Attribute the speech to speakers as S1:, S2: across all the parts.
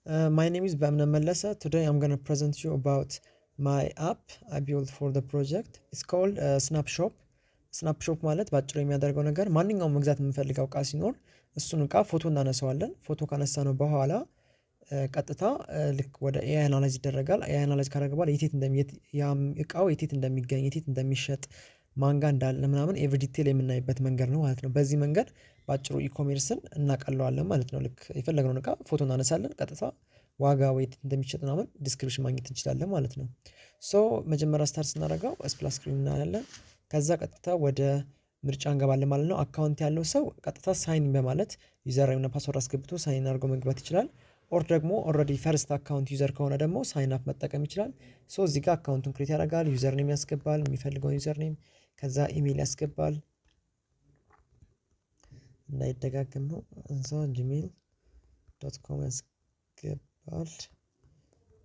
S1: My name is Bamna Mellasa. Today I'm going to present you about my app I built for the project. It's called Snapshop. ስናፕሾፕ ማለት ባጭሩ የሚያደርገው ነገር ማንኛውም መግዛት የምንፈልገው እቃ ሲኖር እሱን እቃ ፎቶ እናነሳዋለን። ፎቶ ካነሳነው በኋላ ቀጥታ ልክ ወደ ኤአይ አናላይዝ ይደረጋል። ኤአይ አናላይዝ ካደረገ በኋላ እቃው የት እንደሚገኝ የት እንደሚሸጥ ማን ጋር እንዳለ ምናምን ኤቭሪ ዲቴል የምናይበት መንገድ ነው ማለት ነው። በዚህ መንገድ በአጭሩ ኢኮሜርስን እናቀለዋለን ማለት ነው። ልክ የፈለግነውን እቃ ፎቶ እናነሳለን ቀጥታ ዋጋ የት እንደሚሸጥ ምናምን ዲስክሪፕሽን ማግኘት እንችላለን ማለት ነው። ሶ መጀመሪያ ስታርት ስናደርገው ስፕላሽ ስክሪን እናያለን። ከዛ ቀጥታ ወደ ምርጫ እንገባለን ማለት ነው። አካውንት ያለው ሰው ቀጥታ ሳይን በማለት ዩዘር እና ፓስወርድ አስገብቶ ሳይን አድርጎ መግባት ይችላል። ኦር ደግሞ ኦልሬዲ ፈርስት አካውንት ዩዘር ከሆነ ደግሞ ሳይን አፕ መጠቀም ይችላል። ሶ እዚህ ጋር አካውንቱን ክሬት ያደርጋል፣ ዩዘር ኔም ያስገባል፣ የሚፈልገውን ዩዘር ኔም፣ ከዛ ኢሜል ያስገባል። እንዳይደጋገም ነው እዛ gmail.com ያስገባል።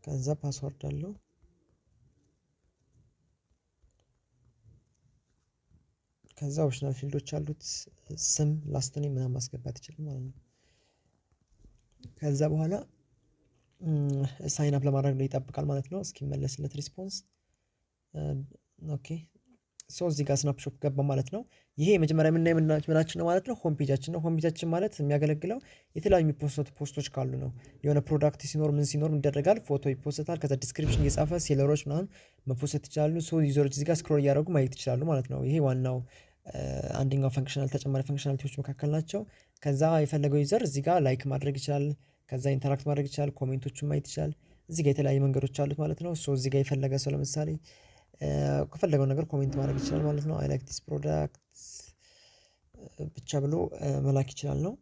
S1: ከዛ ፓስወርድ አለው። ከዛ ኦፕሽናል ፊልዶች አሉት። ስም ላስት ኔም ምናምን ማስገባት ይችላል ማለት ነው። ከዛ በኋላ ሳይን አፕ ለማድረግ ነው ይጠብቃል ማለት ነው እስኪመለስለት ሪስፖንስ። ኦኬ ሶ እዚህ ጋር ስናፕሾፕ ገባ ማለት ነው። ይሄ መጀመሪያ የምናየው ምናችን ነው ማለት ነው፣ ሆም ፔጃችን ነው። ሆም ፔጃችን ማለት የሚያገለግለው የተለያዩ ፖስቶች ካሉ ነው። የሆነ ፕሮዳክት ሲኖር ምን ሲኖር ይደረጋል፣ ፎቶ ይፖስታል። ከዛ ዲስክሪፕሽን እየጻፈ ሴለሮች ምናምን መፖስት ይችላሉ። ሶ ዩዘሮች እዚህ ጋር ስክሮል እያደረጉ ማየት ይችላሉ ማለት ነው። ይሄ ዋናው አንደኛው ፈንክሽናል ተጨማሪ ፈንክሽናሊቲዎች መካከል ናቸው። ከዛ የፈለገው ዩዘር እዚህ ጋር ላይክ ማድረግ ይችላል። ከዛ ኢንተራክት ማድረግ ይችላል። ኮሜንቶቹን ማየት ይችላል። እዚህ ጋር የተለያዩ መንገዶች አሉት ማለት ነው። ሶ እዚህ ጋር የፈለገ ሰው ለምሳሌ ከፈለገው ነገር ኮሜንት ማድረግ ይችላል ማለት ነው። አይ ላይክ ዲስ ፕሮዳክት ብቻ ብሎ መላክ ይችላል ነው።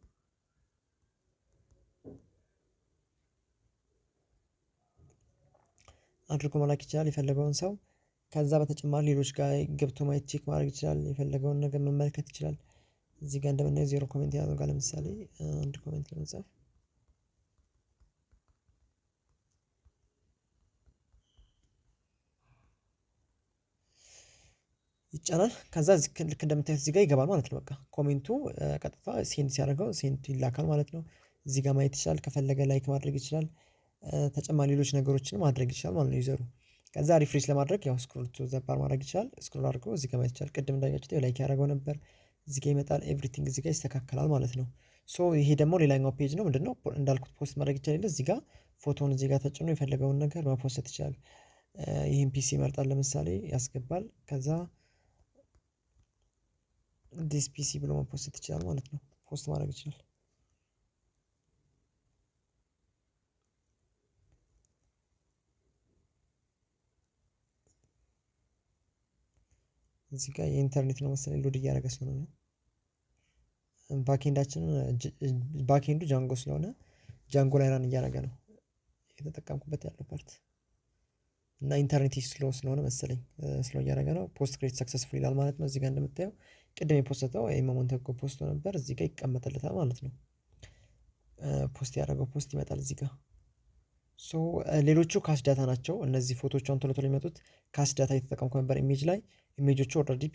S1: አድርጎ መላክ ይችላል የፈለገውን ሰው። ከዛ በተጨማሪ ሌሎች ጋር ገብቶ ማየት ቼክ ማድረግ ይችላል። የፈለገውን ነገር መመልከት ይችላል። እዚህ ጋር እንደምናየው 0 ኮሜንት ያደርጋል። ለምሳሌ አንድ ኮሜንት ለመጻፍ ይጫናል። ከዛ ልክ እንደምታዩት እዚህ ጋር ይገባል ማለት ነው። በቃ ኮሜንቱ ቀጥታ ሴንድ ሲያደርገው ሴንድ ይላካል ማለት ነው። እዚህ ጋር ማየት ይችላል። ከፈለገ ላይክ ማድረግ ይችላል። ተጨማሪ ሌሎች ነገሮችን ማድረግ ይችላል ማለት ነው ዩዘሩ። ከዛ ሪፍሬሽ ለማድረግ ያው ስክሮል ቱ ዘ ባር ማድረግ ይችላል። ስክሮል አድርጎ እዚህ ጋር ማየት ይችላል። ቅድም እንዳያችሁት ላይክ ያደረገው ነበር እዚህ ጋር ይመጣል። ኤቭሪቲንግ እዚህ ጋር ይስተካከላል ማለት ነው። ሶ ይሄ ደግሞ ሌላኛው ፔጅ ነው። ምንድነው እንዳልኩት ፖስት ማድረግ ይችላል። እዚህ ጋር ፎቶውን እዚህ ጋር ተጭኖ የፈለገውን ነገር መፖስት ይችላል። ይህን ፒሲ ይመርጣል ለምሳሌ ያስገባል። ከዛ ዲስ ፒሲ ብሎ መፖስት ይችላል ማለት ነው። ፖስት ማድረግ ይችላል። እዚህ ጋር የኢንተርኔት ነው መሰለኝ ሎድ እያደረገ ስለሆነ ነው። ባኬንዱ ጃንጎ ስለሆነ ጃንጎ ላይ ራን እያደረገ ነው የተጠቀምኩበት ያለው ፓርት እና ኢንተርኔት ስሎ ስለሆነ መሰለኝ ስሎ እያደረገ ነው። ፖስት ክሬት ሰክሰስፉል ይላል ማለት ነው። እዚህ ጋር እንደምታየው ቅድም የፖስተው ሞመንት ፖስቶ ነበር እዚህ ጋር ይቀመጥለታል ማለት ነው። ፖስት ያደረገው ፖስት ይመጣል እዚህ ጋር። ሶ ሌሎቹ ካሽ ዳታ ናቸው። እነዚህ ፎቶቿን ቶሎ ቶሎ የሚመጡት ካሽ ዳታ የተጠቀምኩ ነበር ኢሜጅ ላይ። ኢሜጆቹ ኦልሬዲ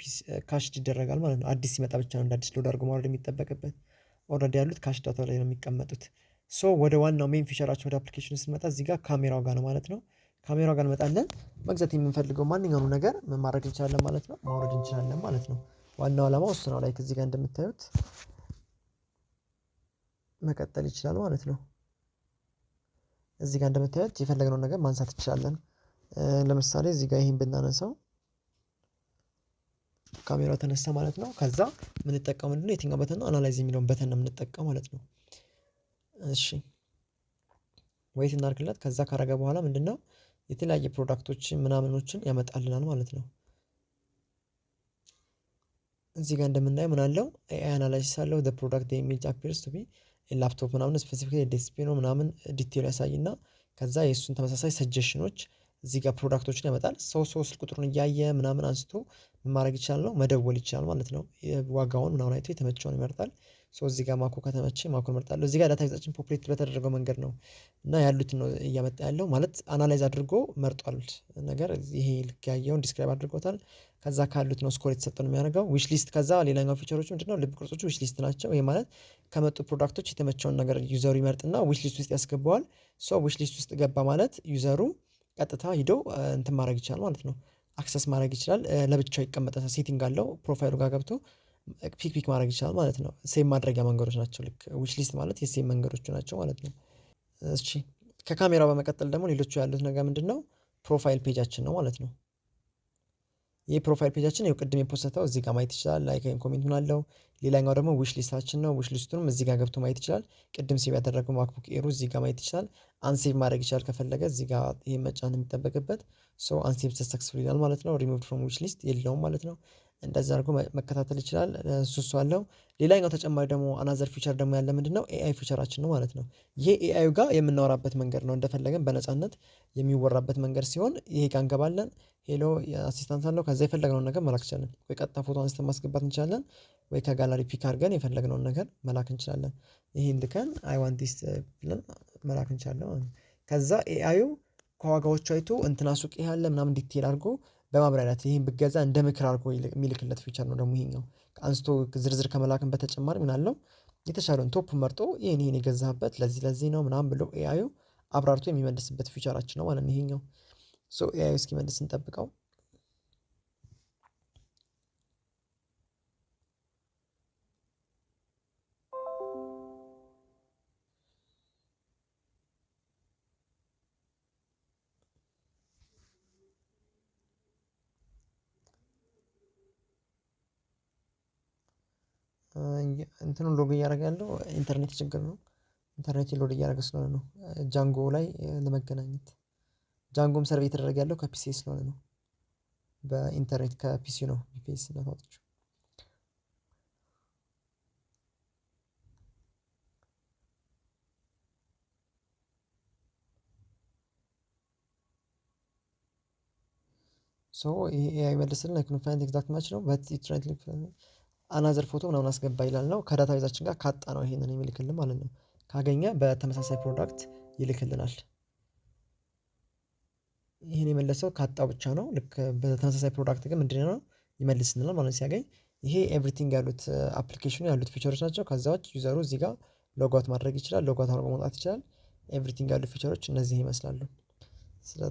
S1: ካሽ ይደረጋል ማለት ነው። አዲስ ሲመጣ ብቻ ነው እንደ አዲስ ሎድ አድርጎ ማውረድ የሚጠበቅበት። ኦልሬዲ ያሉት ካሽ ዳታ ላይ ነው የሚቀመጡት። ሶ ወደ ዋናው ሜን ፊቸራቸው ወደ አፕሊኬሽን ስንመጣ እዚህ ጋር ካሜራው ጋር ነው ማለት ነው። ካሜራው ጋር እንመጣለን። መግዛት የምንፈልገው ማንኛውም ነገር ምን ማድረግ እንችላለን ማለት ነው፣ ማውረድ እንችላለን ማለት ነው። ዋናው ዓላማው እሱ ነው። ላይክ እዚህ ጋር እንደምታዩት መቀጠል ይችላል ማለት ነው። እዚህ ጋር እንደምታዩት የፈለግነውን ነገር ማንሳት እንችላለን። ለምሳሌ እዚህ ጋር ይሄን ብናነሳው ካሜራው ተነሳ ማለት ነው። ከዛ የምንጠቀመው ምንድነው የትኛው በተን ነው? አናላይዝ የሚለውን በተን ነው የምንጠቀመው ማለት ነው። እሺ ዌይት እናድርግለት። ከዛ ካረገ በኋላ ምንድነው የተለያየ ፕሮዳክቶችን ምናምኖችን ያመጣልናል ማለት ነው። እዚህ ጋር እንደምናየው ምን አለው ኤአይ አናላይሲስ አለው። the product the image appears to be a laptop ምናምን ስፔሲፊካሊ ዲስፕሌይ ነው ምናምን ዲቴል ያሳይና ከዛ የእሱን ተመሳሳይ ሰጀሽኖች እዚህ ጋር ፕሮዳክቶችን ያመጣል። ሰው ስልክ ቁጥሩን እያየ ምናምን አንስቶ ማድረግ ይችላል ነው፣ መደወል ይችላል ማለት ነው። ዋጋውን ምናምን አይቶ የተመቸውን ይመርጣል። እዚህ ጋር ማኮ ከተመቸ ማኮን እመርጣለሁ። እዚህ ጋር ዳታ ይዛችን ፖፕሌት በተደረገው መንገድ ነው እና ያሉትን ነው እያመጣ ያለው ማለት አናላይዝ አድርጎ መርጧል ነገር። ይሄ ልክ ያየውን ዲስክራይብ አድርጎታል። ከዛ ካሉት ነው ስኮር የተሰጠውን የሚያደርገው። ዊሽ ሊስት ከዛ ሌላኛው ፊቸሮች ምንድነው? ልብ ቅርጾቹ ዊሽ ሊስት ናቸው። ይሄ ማለት ከመጡ ፕሮዳክቶች የተመቸውን ነገር ዩዘሩ ይመርጥና ዊሽ ሊስት ውስጥ ያስገባዋል። ሶ ዊሽ ሊስት ውስጥ ገባ ማለት ዩዘሩ ቀጥታ ሂዶ እንትን ማድረግ ይችላል ማለት ነው። አክሰስ ማድረግ ይችላል። ለብቻው ይቀመጣል፣ ሴቲንግ አለው። ፕሮፋይሉ ጋር ገብቶ ፒክ ማድረግ ይችላል ማለት ነው። ሴቭ ማድረጊያ መንገዶች ናቸው። ልክ ዊሽ ሊስት ማለት የሴቭ መንገዶቹ ናቸው ማለት ነው። እሺ ከካሜራው በመቀጠል ደግሞ ሌሎቹ ያሉት ነገር ምንድነው? ፕሮፋይል ፔጃችን ነው ማለት ነው። ይህ ፕሮፋይል ፔጃችን ይኸው ቅድም የፖስተው እዚህ ጋር ማየት ይችላል። ላይክ ወይም ኮሜንት ምን አለው። ሌላኛው ደግሞ ዊሽ ሊስታችን ነው። ዊሽ ሊስቱንም እዚህ ጋር ገብቶ ማየት ይችላል። ቅድም ሴቭ ያደረገው ማክቡክ ኤሩ እዚህ ጋር ማየት ይችላል። አንሴቭ ማድረግ ይችላል ከፈለገ እዚህ ጋር ይሄን መጫን የሚጠበቅበት። ሶ አንሴቭ ሰክሰስፉል ይላል ማለት ነው። ሪሙቭድ ፍሮም ዊሽ ሊስት የለውም ማለት ነው። እንደዛ አድርጎ መከታተል ይችላል። እሱ አለው። ሌላኛው ተጨማሪ ደግሞ አናዘር ፊቸር ደግሞ ያለ ምንድነው? ኤአይ ፊቸራችን ነው ማለት ነው። ይሄ ኤአዩ ጋር የምናወራበት መንገድ ነው። እንደፈለገን በነፃነት የሚወራበት መንገድ ሲሆን ይሄ ጋር እንገባለን። ሄሎ የአሲስታንት አለው። ከዛ የፈለግነውን ነገር መላክ እንችላለን። ወይ ቀጥታ ፎቶ አንስተን ማስገባት እንችላለን፣ ወይ ከጋላሪ ፒክ አድርገን የፈለግነውን ነገር መላክ እንችላለን። ይሄን ልከን አይ ዋንት ዲስ ብለን መላክ እንችላለን ማለት ነው። ከዛ ኤአዩ ከዋጋዎቹ አይቶ እንትና ሱቅ ይሄ አለ ምናምን ዲቴል አድርጎ በማብራሪያት ይሄን ብገዛ እንደ ምክር አድርጎ የሚልክለት ፊቸር ነው ደግሞ ይሄኛው። አንስቶ ዝርዝር ከመላክም በተጨማሪ ምን አለው የተሻለውን ቶፕ መርጦ ይሄን የገዛህበት ለዚህ ነው ምናምን ብሎ ኤአዩ አብራርቶ የሚመልስበት ፊቸራችን ነው ማለት ነው ይሄኛው። ሶ ኤአይ እስኪመልስ እንጠብቀው። እንትኑን ሎግ እያደረገ ያለው ኢንተርኔት ችግር ነው። ኢንተርኔት ሎድ እያደረገ ስለሆነ ነው። ጃንጎ ላይ ለመገናኘት ጃንጎም ሰርቭ እየተደረገ ያለው ከፒሲ ስለሆነ ነው። በኢንተርኔት ከፒሲ ነው ቪፒኤስ እናታችሁ። ሶ ይሄ ኤአይ መልስልን አይ ካን ፋይንድ ኤግዛክት ማች ነው በት ኢት ትራይድ ሉክ አናዘር ፎቶ ምናምን አስገባ ይላል ነው። ከዳታቤዛችን ጋር ካጣ ነው ይሄንን የሚልክልን ማለት ነው። ካገኘ በተመሳሳይ ፕሮዳክት ይልክልናል። ይሄን የመለሰው ካጣው ብቻ ነው። ልክ በተመሳሳይ ፕሮዳክት ግን ምንድነው ይመልስልናል ማለት ነው ሲያገኝ። ይሄ ኤቭሪቲንግ ያሉት አፕሊኬሽኑ ያሉት ፊቸሮች ናቸው። ከዛ ውጭ ዩዘሩ እዚህ ጋር ሎጋውት ማድረግ ይችላል፣ ሎጋውት አድርጎ መውጣት ይችላል። ኤቭሪቲንግ ያሉት ፊቸሮች እነዚህ ይመስላሉ። ስለ